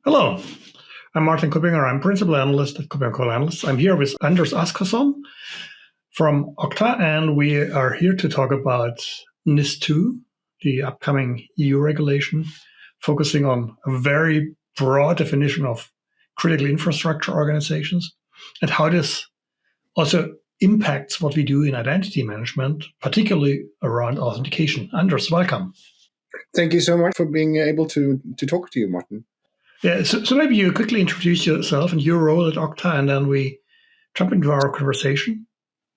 Hello, I'm Martin Kuppinger. I'm Principal Analyst at KuppingerCole Analysts. I'm here with Anders Askåsen from Okta, and we are here to talk about NIS2, the upcoming EU regulation, focusing on a very broad definition of critical infrastructure organizations and how this also impacts what we do in identity management, particularly around authentication. Anders, welcome. Thank you so much for being able to talk to you, Martin. Yeah, so maybe you quickly introduce yourself and your role at Okta, and then we jump into our conversation.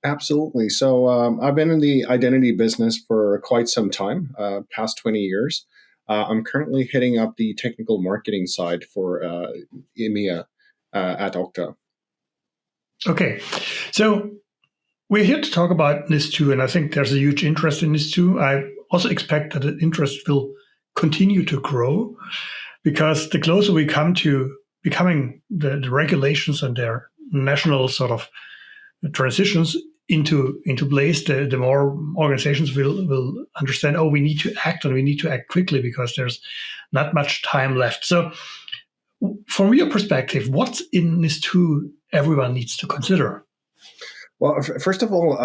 Absolutely. So I've been in the identity business for quite some time, past 20 years. I'm currently heading up the technical marketing side for EMEA at Okta. Okay, so we're here to talk about NIS2, and I think there's a huge interest in NIS2. I also expect that the interest will continue to grow, because the closer we come to becoming the regulations and their national sort of transitions into place, the more organizations will understand, oh, we need to act, and we need to act quickly because there's not much time left. So from your perspective, what's in NIS2 everyone needs to consider? Well, first of all,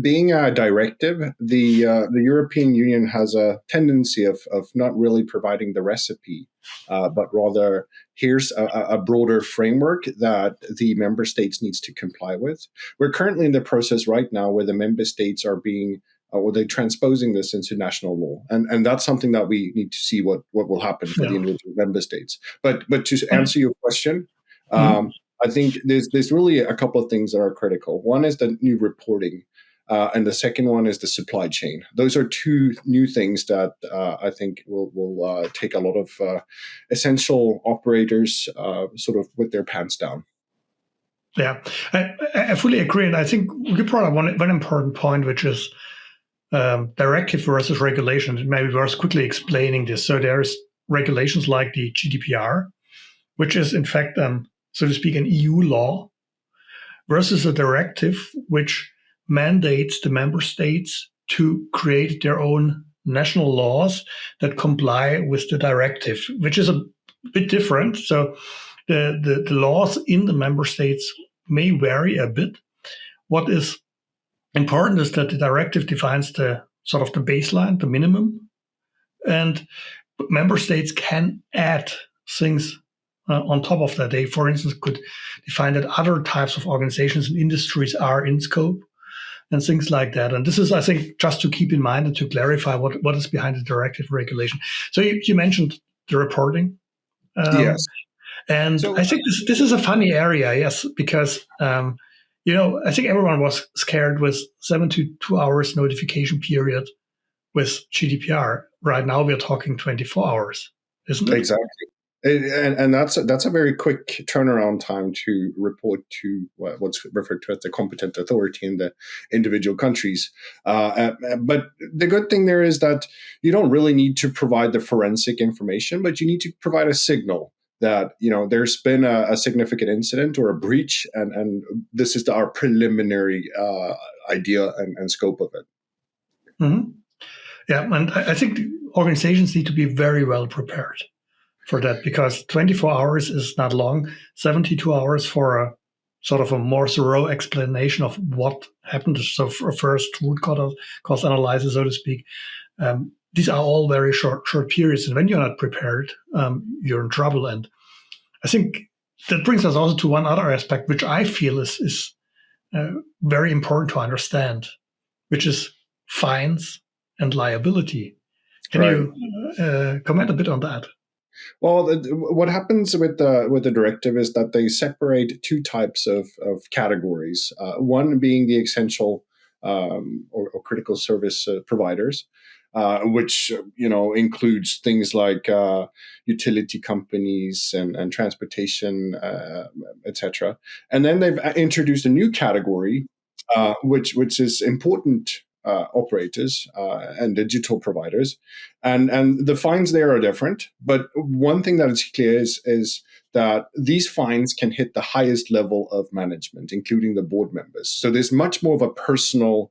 being a directive, the European Union has a tendency of not really providing the recipe, but rather here's a broader framework that the member states needs to comply with. We're currently in the process right now where the member states are being or they're transposing this into national law, and that's something that we need to see what will happen for the individual member states. But to answer your question. I think there's really a couple of things that are critical. One is the new reporting, and the second one is the supply chain. Those are two new things that I think will take a lot of essential operators sort of with their pants down. Yeah, I fully agree. And I think you brought up one important point, which is directive versus regulation. It may be worth quickly explaining this. So there's regulations like the GDPR, which is in fact so to speak, an EU law, versus a directive which mandates the member states to create their own national laws that comply with the directive, which is a bit different. So the laws in the member states may vary a bit. What is important is that the directive defines the sort of the baseline, the minimum, and member states can add things on top of that. They, for instance, could define that other types of organizations and industries are in scope and things like that. And this is, I think, just to keep in mind and to clarify what is behind the directive regulation. So you mentioned the reporting. Yes. And so, I think this is a funny area, yes, because, I think everyone was scared with 72 hours notification period with GDPR. Right now, we're talking 24 hours, isn't it? Exactly. And that's a very quick turnaround time to report to what's referred to as the competent authority in the individual countries. But the good thing there is that you don't really need to provide the forensic information, but you need to provide a signal that there's been a significant incident or a breach, and this is our preliminary idea and scope of it. Mm-hmm. Yeah, and I think organizations need to be very well prepared for that, because 24 hours is not long. 72 hours for a sort of a more thorough explanation of what happened. So for a first root cause analysis, so to speak. These are all very short periods. And when you're not prepared, you're in trouble. And I think that brings us also to one other aspect, which I feel is very important to understand, which is fines and liability. Can you comment a bit on that? Well, what happens with the directive is that they separate two types of categories. One being the essential or critical service providers, which includes things like utility companies and transportation, etc. And then they've introduced a new category, which is important operators and digital providers, and the fines there are different. But one thing that is clear is that these fines can hit the highest level of management, including the board members. So there's much more of a personal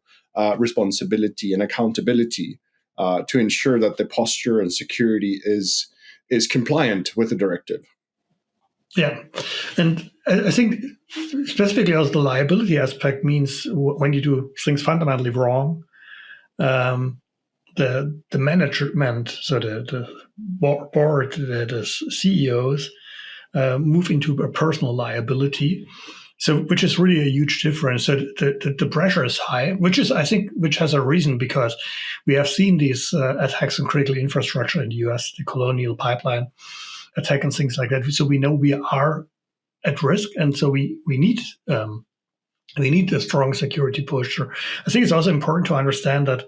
responsibility and accountability to ensure that the posture and security is compliant with the directive. Yeah, and I think specifically also the liability aspect means when you do things fundamentally wrong, the management, so the board, the CEOs move into a personal liability. So, which is really a huge difference. So the pressure is high, which has a reason, because we have seen these attacks on critical infrastructure in the US, the Colonial Pipeline attack and things like that. So we know we are at risk, and so we need a strong security posture. I think it's also important to understand that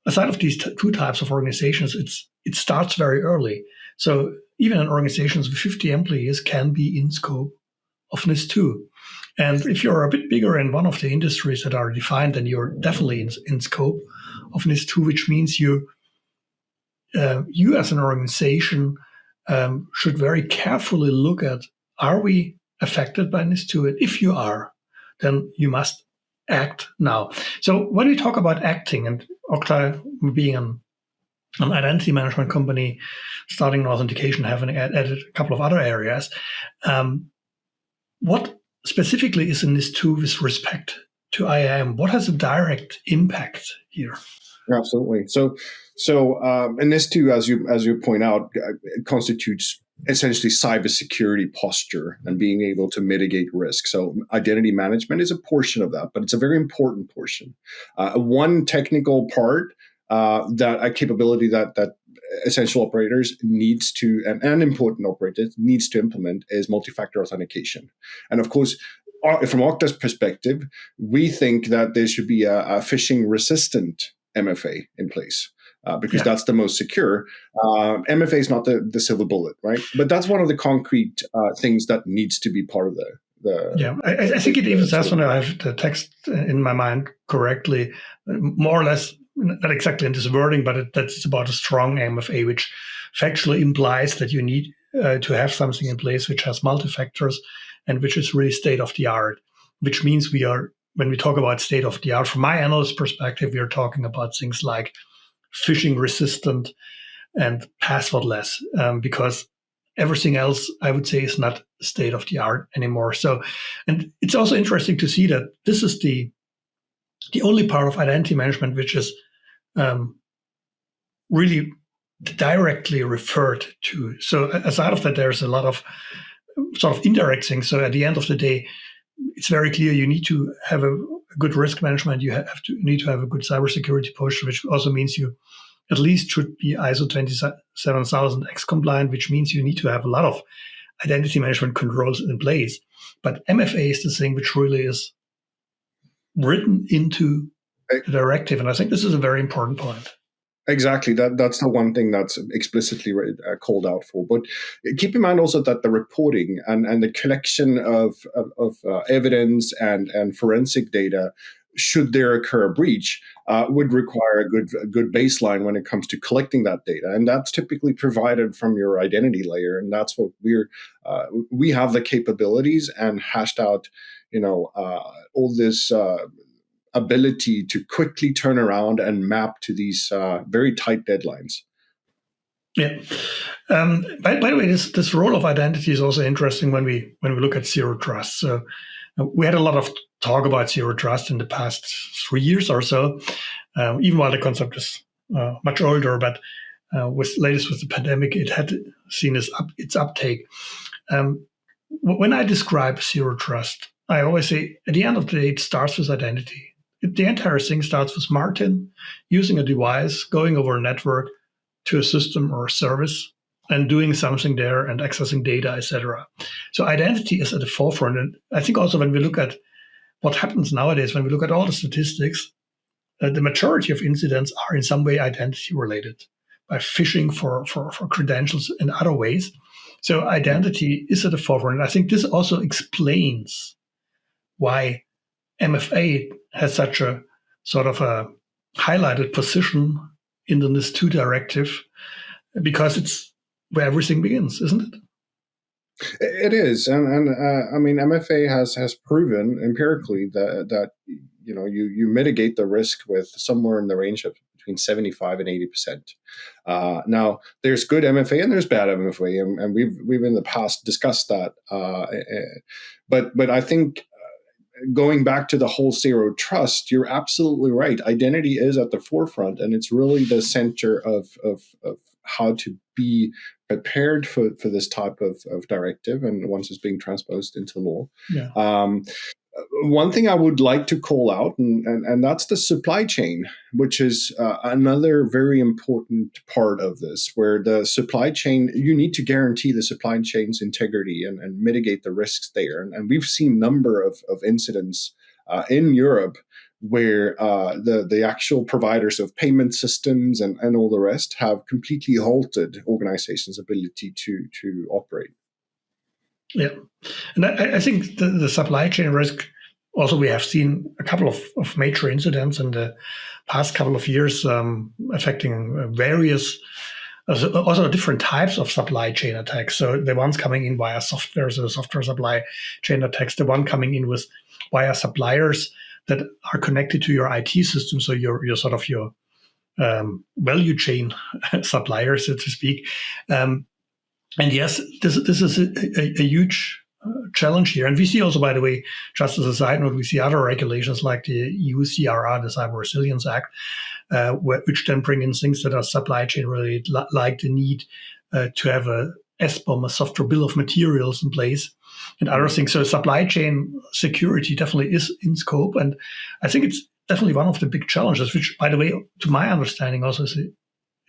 aside of these two types of organizations, it starts very early. So even in organizations with 50 employees can be in scope of NIS2. And if you're a bit bigger in one of the industries that are defined, then you're definitely in scope of NIS2, which means you as an organization should very carefully look at, are we affected by NIS2? And if you are, then you must act now. So when we talk about acting, and Okta being an identity management company, starting in authentication, having added a couple of other areas, what specifically is in NIS2 with respect to IAM? What has a direct impact here? Absolutely. So and NIS2, as you point out, constitutes essentially cybersecurity posture and being able to mitigate risk. So identity management is a portion of that, but it's a very important portion. One technical part that a capability that essential operators needs to, and important operators needs to implement, is multi-factor authentication. And of course, from Okta's perspective, we think that there should be a phishing resistant MFA in place. Because that's the most secure. MFA is not the silver bullet, right? But that's one of the concrete things that needs to be part of the yeah, I think it even says, when I have the text in my mind correctly, more or less, not exactly in this wording, but that's about a strong MFA, which factually implies that you need to have something in place which has multi-factors and which is really state-of-the-art, which means when we talk about state-of-the-art, from my analyst perspective, we are talking about things like phishing resistant and passwordless, because everything else, I would say, is not state of the art anymore. So, and it's also interesting to see that this is the only part of identity management which is really directly referred to. So aside of that, there's a lot of sort of indirect things. So at the end of the day, it's very clear you need to have a good risk management. You need to have a good cybersecurity posture, which also means you at least should be ISO 27000X compliant, which means you need to have a lot of identity management controls in place. But MFA is the thing which really is written into the directive. And I think this is a very important point. Exactly. That's the one thing that's explicitly called out for. But keep in mind also that the reporting and the collection of evidence and forensic data, should there occur a breach, would require a good baseline when it comes to collecting that data, and that's typically provided from your identity layer, and that's what we have the capabilities and hashed out, all this ability to quickly turn around and map to these very tight deadlines. Yeah. By the way, this role of identity is also interesting when we look at zero trust. So we had a lot of talk about zero trust in the past 3 years or so, even while the concept is much older. But with the pandemic, it had seen its uptake. When I describe zero trust, I always say at the end of the day, it starts with identity. The entire thing starts with Martin using a device, going over a network to a system or a service, and doing something there and accessing data, etc. So identity is at the forefront. And I think also when we look at what happens nowadays, when we look at all the statistics, the majority of incidents are in some way identity related, by phishing for credentials in other ways. So identity is at the forefront. And I think this also explains why MFA has such a sort of a highlighted position in the NIS2 directive, because it's where everything begins, isn't it? It is, and I mean, MFA has proven empirically that you mitigate the risk with somewhere in the range of between 75 and 80%. Now, there's good MFA and there's bad MFA, and we've in the past discussed that. But I think going back to the whole zero trust, you're absolutely right. Identity is at the forefront, and it's really the center of how to be prepared for this type of directive, and once it's being transposed into law. Yeah. One thing I would like to call out, and that's the supply chain, which is another very important part of this, where the supply chain, you need to guarantee the supply chain's integrity and mitigate the risks there. And we've seen a number of incidents in Europe where the actual providers of payment systems and all the rest have completely halted organizations' ability to operate. Yeah. And I think the supply chain risk, also we have seen a couple of major incidents in the past couple of years affecting various, also different types of supply chain attacks. So the ones coming in via software, so the software supply chain attacks, the one coming in with via suppliers that are connected to your IT system. So your sort of your value chain suppliers, so to speak. And yes, this is a huge challenge here. And we see also, by the way, just as a side note, we see other regulations like the EU CRR, the Cyber Resilience Act, which then bring in things that are supply chain related, like the need to have a SBOM, a software bill of materials in place, and other things. So supply chain security definitely is in scope. And I think it's definitely one of the big challenges, which, by the way, to my understanding, also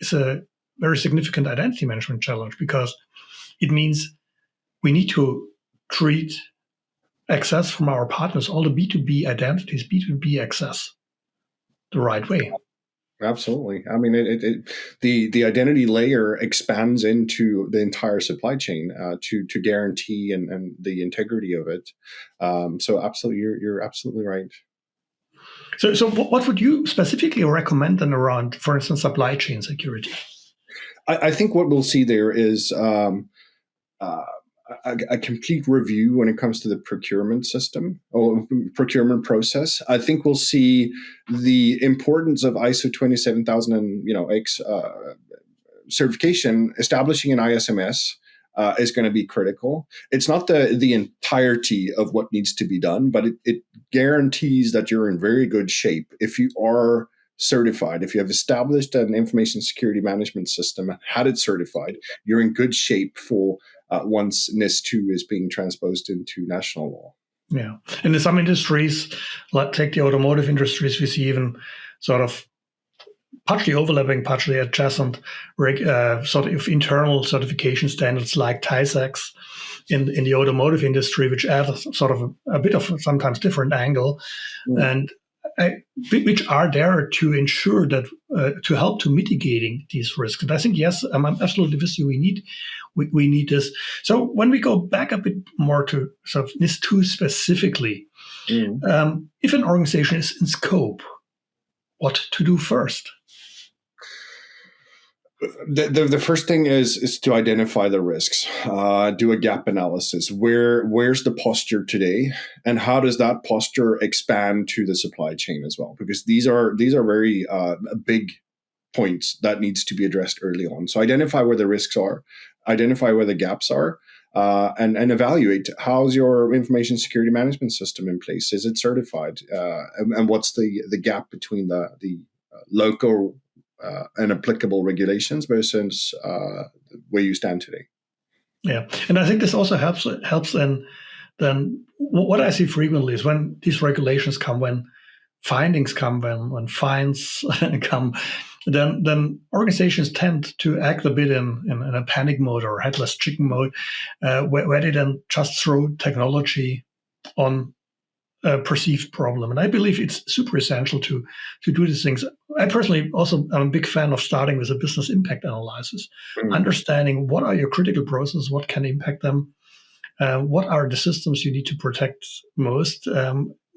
is a very significant identity management challenge, because it means we need to treat access from our partners, all the B2B identities, B2B access, the right way. Absolutely. I mean, the identity layer expands into the entire supply chain to guarantee and the integrity of it. So absolutely, you're absolutely right. So what would you specifically recommend then around, for instance, supply chain security? I think what we'll see there is a complete review when it comes to the procurement system or procurement process. I think we'll see the importance of ISO 27000 and X certification. Establishing an ISMS is going to be critical. It's not the entirety of what needs to be done, but it guarantees that you're in very good shape if you are certified. If you have established an information security management system and had it certified, you're in good shape for once NIS2 is being transposed into national law. Yeah. And in some industries, like take the automotive industries, we see even sort of partially overlapping, partially adjacent sort of internal certification standards like TISAX in the automotive industry, which add sort of a bit of sometimes different angle. And which are there to ensure that to help to mitigating these risks. And I think, yes, I'm absolutely with you. We need this. So when we go back a bit more to sort of NIS2 specifically, if an organization is in scope, what to do first? The first thing is to identify the risks, do a gap analysis. Where's the posture today, and how does that posture expand to the supply chain as well? Because these are very big points that needs to be addressed early on. So identify where the risks are, identify where the gaps are, and evaluate how's your information security management system in place. Is it certified, and what's the gap between the local and applicable regulations versus where you stand today. Yeah, and I think this also helps. And then what I see frequently is when these regulations come, when findings come, when fines come, then organizations tend to act a bit in a panic mode or headless chicken mode, where they then just throw technology on a perceived problem. And I believe it's super essential to do these things. I personally also am a big fan of starting with a business impact analysis, understanding what are your critical processes, what can impact them, what are the systems you need to protect most,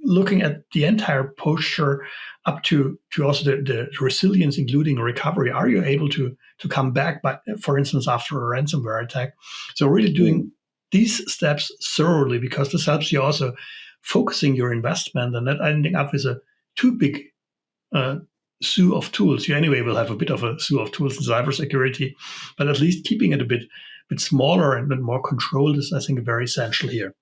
looking at the entire posture up to also the resilience, including recovery. Are you able to come back, for instance, after a ransomware attack? So really doing these steps thoroughly, because this helps you also focusing your investment and not ending up with a too big zoo of tools. You anyway will have a bit of a zoo of tools in cybersecurity, but at least keeping it a bit smaller and a bit more controlled is, I think, very essential here.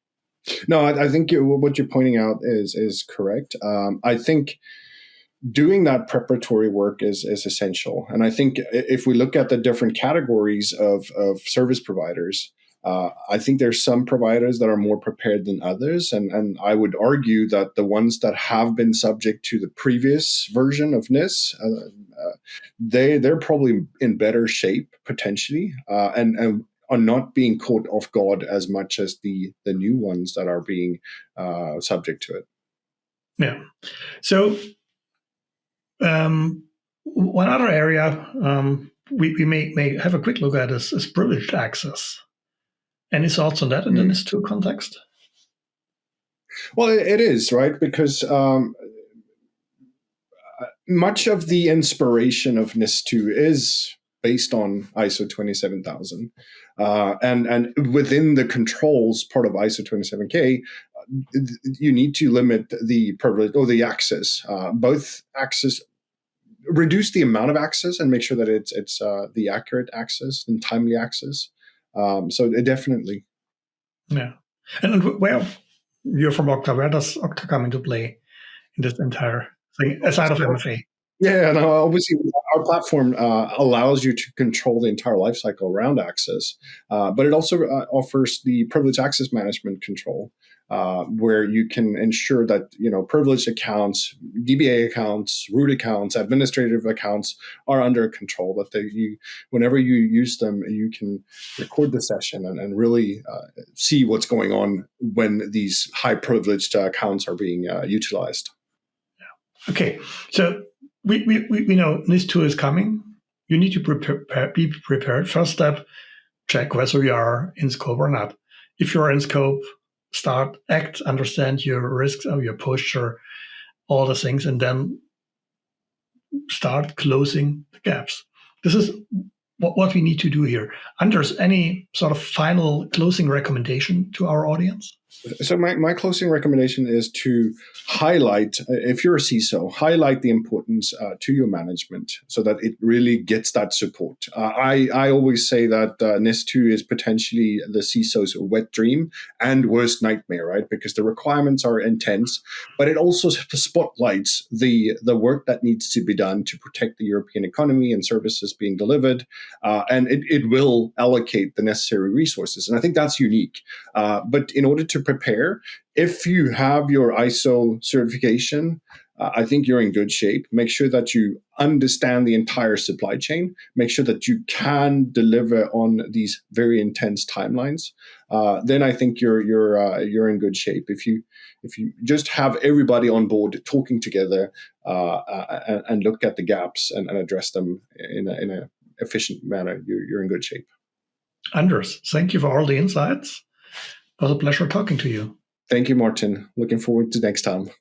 No, I think what you're pointing out is correct. I think doing that preparatory work is essential. And I think if we look at the different categories of service providers, I think there's some providers that are more prepared than others. And I would argue that the ones that have been subject to the previous version of NIS, they're probably in better shape potentially, and are not being caught off guard as much as the new ones that are being subject to it. Yeah. So one other area we may have a quick look at is privileged access. Any thoughts on that in the NIS2 context? Well, it is, right? Because much of the inspiration of NIS2 is based on ISO 27000. And within the controls part of ISO 27K, you need to limit the privilege or the access, both access, reduce the amount of access and make sure that it's the accurate access and timely access. So definitely. Yeah. And where you're from Okta, where does Okta come into play in this entire thing, aside of MFA? Yeah, no, obviously our platform allows you to control the entire lifecycle around access, but it also offers the privileged access management control, where you can ensure that privileged accounts, DBA accounts, root accounts, administrative accounts are under control. That whenever you use them, you can record the session and really see what's going on when these high privileged accounts are being utilized. Yeah. Okay, so we know NIS2 is coming. You need to be prepared. First step, check whether you are in scope or not. If you're in scope, understand your risks, your posture, all the things, and then start closing the gaps. This is what we need to do here. Anders, any sort of final closing recommendation to our audience? So my closing recommendation is to highlight, if you're a CISO, highlight the importance to your management so that it really gets that support. I always say that NIS2 is potentially the CISO's wet dream and worst nightmare, right? Because the requirements are intense, but it also spotlights the work that needs to be done to protect the European economy and services being delivered. And it will allocate the necessary resources. And I think that's unique. But in order to prepare, if you have your ISO certification, I think you're in good shape. Make sure that you understand the entire supply chain. Make sure that you can deliver on these very intense timelines. Then I think you're in good shape. If you just have everybody on board talking together and look at the gaps and address them in a efficient manner, you're in good shape. Anders, thank you for all the insights. It was a pleasure talking to you. Thank you, Martin. Looking forward to next time.